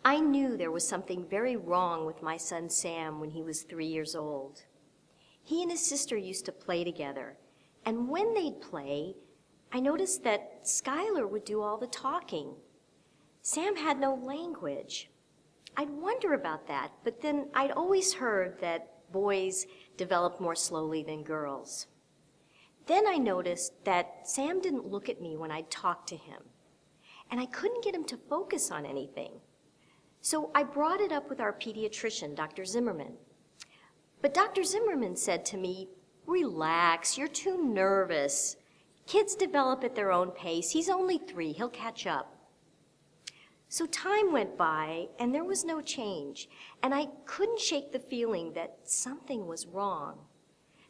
I knew there was something very wrong with my son Sam when he was 3 years old. He and his sister used to play together, and when they'd play, I noticed that Skylar would do all the talking. Sam had no language. I'd wonder about that, but then I'd always heard that boys develop more slowly than girls. Then I noticed that Sam didn't look at me when I'd talk to him, and I couldn't get him to focus on anything. So I brought it up with our pediatrician, Dr. Zimmerman. But Dr. Zimmerman said to me, "Relax, you're too nervous. Kids develop at their own pace. He's only 3, he'll catch up." So time went by, and there was no change, and I couldn't shake the feeling that something was wrong.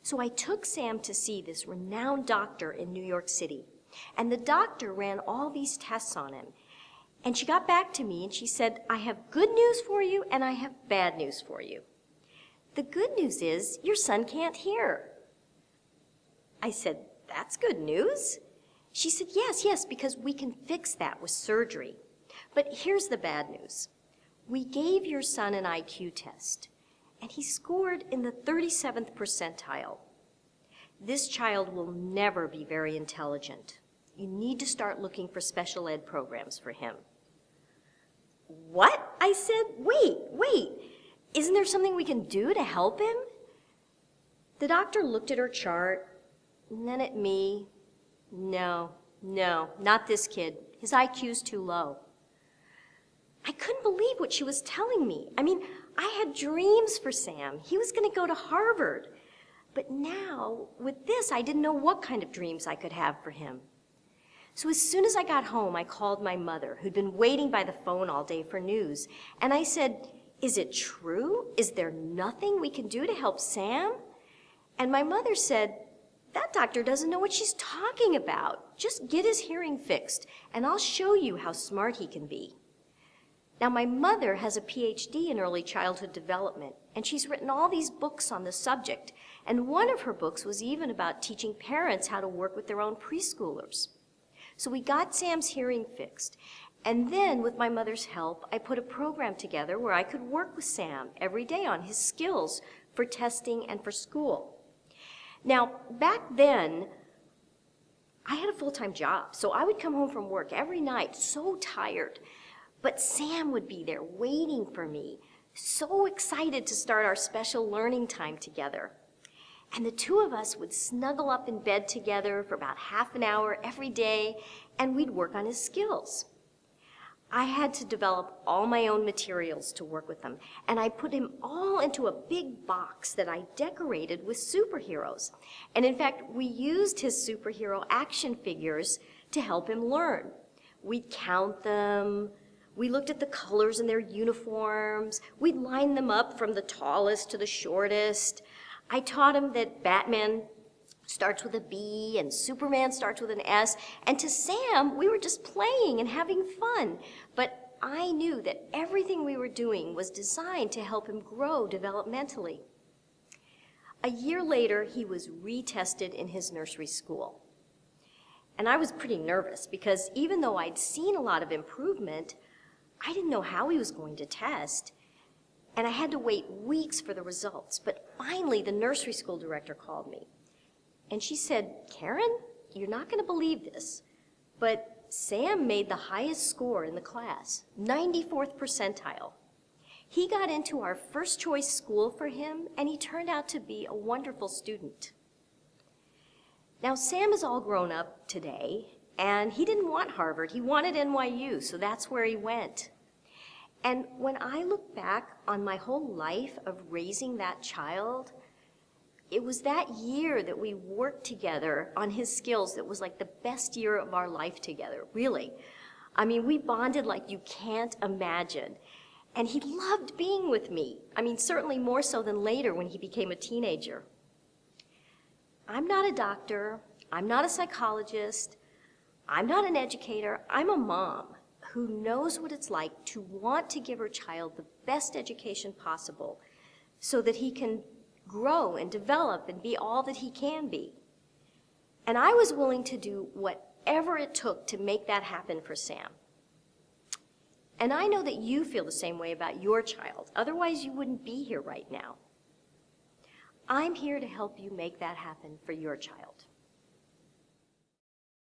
So I took Sam to see this renowned doctor in New York City, and the doctor ran all these tests on him. And she got back to me and she said, "I have good news for you and I have bad news for you. The good news is your son can't hear." I said, "That's good news?" She said, yes, because we can fix that with surgery. But here's the bad news. We gave your son an IQ test, and he scored in the 37th percentile. This child will never be very intelligent. You need to start looking for special ed programs for him. "What?" I said. Wait. Isn't there something we can do to help him?" The doctor looked at her chart, and then at me. No, not this kid. His IQ's too low. I couldn't believe what she was telling me. I mean, I had dreams for Sam. He was going to go to Harvard. But now, with this, I didn't know what kind of dreams I could have for him. So as soon as I got home, I called my mother, who'd been waiting by the phone all day for news, and I said, "Is it true? Is there nothing we can do to help Sam?" And my mother said, "That doctor doesn't know what she's talking about. Just get his hearing fixed, and I'll show you how smart he can be." Now, my mother has a PhD in early childhood development, and she's written all these books on the subject, and one of her books was even about teaching parents how to work with their own preschoolers. So we got Sam's hearing fixed, and then with my mother's help, I put a program together where I could work with Sam every day on his skills for testing and for school. Now, back then, I had a full-time job, so I would come home from work every night so tired, but Sam would be there waiting for me, so excited to start our special learning time together. And the two of us would snuggle up in bed together for about half an hour every day, and we'd work on his skills. I had to develop all my own materials to work with him, and I put him all into a big box that I decorated with superheroes. And in fact, we used his superhero action figures to help him learn. We'd count them. We looked at the colors in their uniforms. We'd line them up from the tallest to the shortest. I taught him that Batman starts with a B and Superman starts with an S. And to Sam, we were just playing and having fun. But I knew that everything we were doing was designed to help him grow developmentally. A year later, he was retested in his nursery school. And I was pretty nervous because even though I'd seen a lot of improvement, I didn't know how he was going to test. And I had to wait weeks for the results. But finally, the nursery school director called me. And she said, "Karen, you're not going to believe this, but Sam made the highest score in the class, 94th percentile. He got into our first choice school for him, and he turned out to be a wonderful student." Now, Sam is all grown up today, and he didn't want Harvard. He wanted NYU, so that's where he went. And when I look back on my whole life of raising that child, it was that year that we worked together on his skills that was like the best year of our life together, really. I mean, we bonded like you can't imagine. And he loved being with me. I mean, certainly more so than later when he became a teenager. I'm not a doctor. I'm not a psychologist. I'm not an educator. I'm a mom who knows what it's like to want to give her child the best education possible so that he can grow and develop and be all that he can be. And I was willing to do whatever it took to make that happen for Sam. And I know that you feel the same way about your child. Otherwise, you wouldn't be here right now. I'm here to help you make that happen for your child.